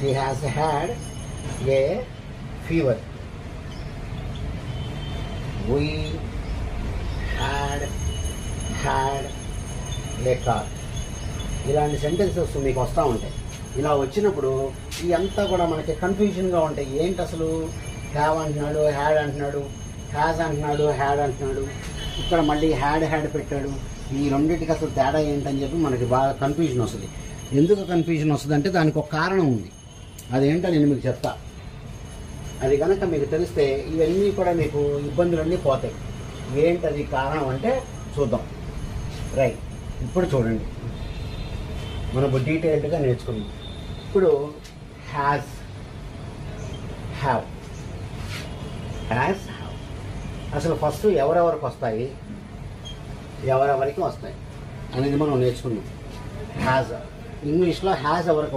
he has had a fever. We had a car. ఇలాంటి sentences మీకు వస్తూ ఉంటాయి. ఇలా వచ్చినప్పుడు ఇదంతా కూడా మనకి కన్ఫ్యూజన్గా ఉంటాయి. ఏంటి అసలు హ్యావ్ అంటున్నాడు, హ్యాడ్ అంటున్నాడు, హ్యాజ్ అంటున్నాడు, హ్యాడ్ అంటున్నాడు, ఇక్కడ మళ్ళీ హ్యాడ్ పెట్టాడు. ఈ రెండింటికి అసలు తేడా ఏంటని చెప్పి మనకి బాగా కన్ఫ్యూజన్ వస్తుంది. ఎందుకు కన్ఫ్యూజన్ వస్తుంది అంటే దానికి ఒక కారణం ఉంది. అదేంటో నేను మీకు చెప్తా. అది కనుక మీకు తెలిస్తే ఇవన్నీ కూడా మీకు ఇబ్బందులన్నీ పోతాయి. ఏంటది కారణం అంటే చూద్దాం. రైట్, ఇప్పుడు చూడండి, మనం డీటెయిల్డ్గా నేర్చుకున్నాం. ఇప్పుడు హ్యావ్ అసలు ఫస్ట్ ఎవరెవరికి వస్తాయి, ఎవరెవరికి వస్తాయి అనేది మనం నేర్చుకున్నాం. హ్యాజ్ ఇంగ్లీష్లో హ్యాజ్ ఎవరికి